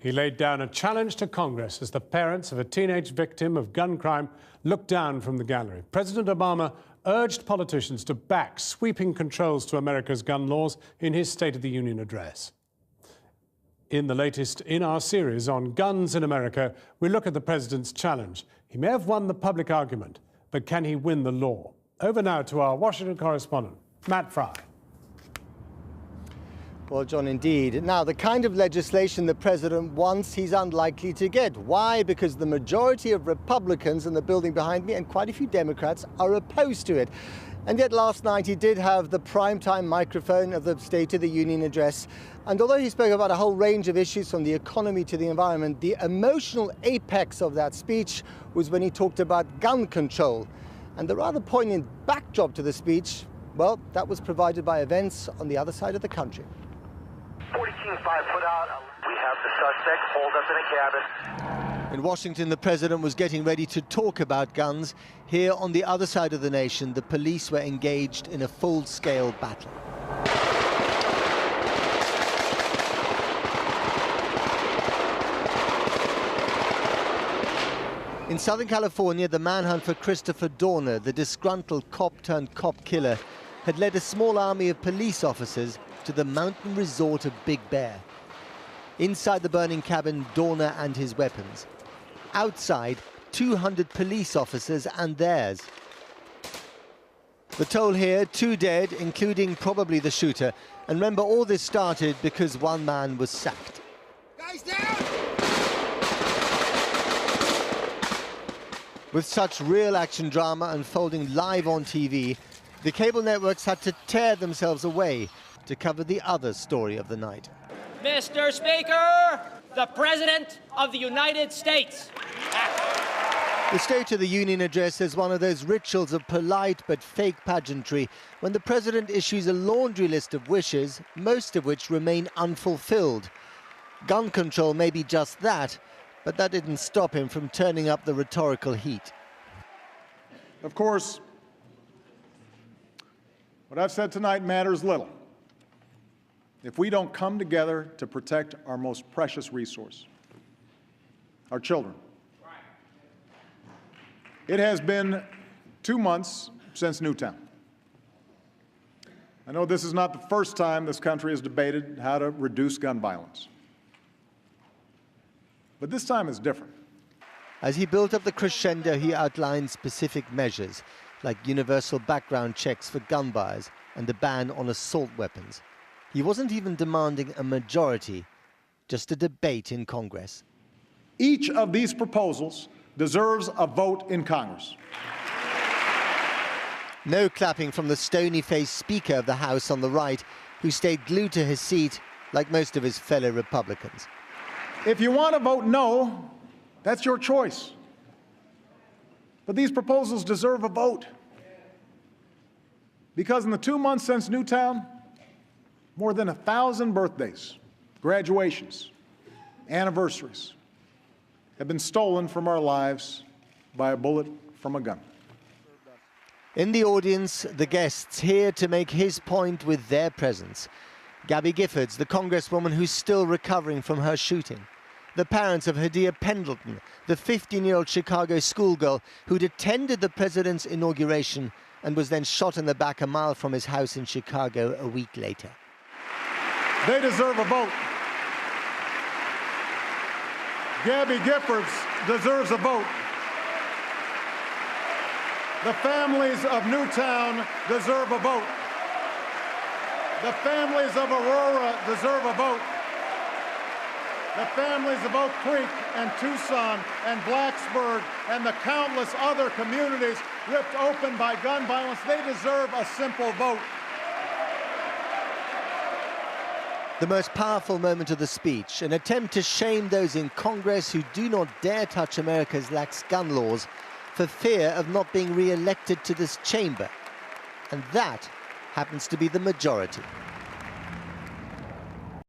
He laid down a challenge to Congress as the parents of a teenage victim of gun crime looked down from the gallery. President Obama urged politicians to back sweeping controls to America's gun laws in his State of the Union address. In the latest in our series on guns in America, we look at the president's challenge. He may have won the public argument, but can he win the law? Over now to our Washington correspondent, Matt Fry. Well, John, indeed. Now, the kind of legislation the president wants, he's unlikely to get. Why? Because the majority of Republicans in the building behind me and quite a few Democrats are opposed to it. And yet last night he did have the primetime microphone of the State of the Union address. And although he spoke about a whole range of issues from the economy to the environment, the emotional apex of that speech was when he talked about gun control. And the rather poignant backdrop to the speech, well, that was provided by events on the other side of the country. 40 King 5 put out. We have the suspect holed up in a cabin. In Washington, the president was getting ready to talk about guns. Here on the other side of the nation, the police were engaged in a full-scale battle. In Southern California, the manhunt for Christopher Dorner, the disgruntled cop-turned-cop killer, had led a small army of police officers to the mountain resort of Big Bear. Inside the burning cabin, Dorner and his weapons. Outside, 200 police officers and theirs. The toll here, 2 dead, including probably the shooter. And remember, all this started because one man was sacked. Guys down! With such real action drama unfolding live on TV, the cable networks had to tear themselves away to cover the other story of the night. Mr. Speaker, the President of the United States. The State of the Union address is one of those rituals of polite but fake pageantry when the president issues a laundry list of wishes, most of which remain unfulfilled. Gun control may be just that, but that didn't stop him from turning up the rhetorical heat. Of course, what I've said tonight matters little if we don't come together to protect our most precious resource, our children. It has been 2 months since Newtown. I know this is not the first time this country has debated how to reduce gun violence, but this time is different. As he built up the crescendo, he outlined specific measures, like universal background checks for gun buyers and a ban on assault weapons. He wasn't even demanding a majority, just a debate in Congress. Each of these proposals deserves a vote in Congress. No clapping from the stony-faced Speaker of the House on the right, who stayed glued to his seat like most of his fellow Republicans. If you want to vote no, that's your choice. But these proposals deserve a vote. Because in the 2 months since Newtown, more than 1,000 birthdays, graduations, anniversaries have been stolen from our lives by a bullet from a gun. In the audience, the guests here to make his point with their presence. Gabby Giffords, the congresswoman who's still recovering from her shooting. The parents of Hadia Pendleton, the 15-year-old Chicago schoolgirl who'd attended the president's inauguration and was then shot in the back a mile from his house in Chicago a week later. They deserve a vote. Gabby Giffords deserves a vote. The families of Newtown deserve a vote. The families of Aurora deserve a vote. The families of Oak Creek and Tucson and Blacksburg and the countless other communities ripped open by gun violence, they deserve a simple vote. The most powerful moment of the speech, an attempt to shame those in Congress who do not dare touch America's lax gun laws for fear of not being re-elected to this chamber. And that happens to be the majority.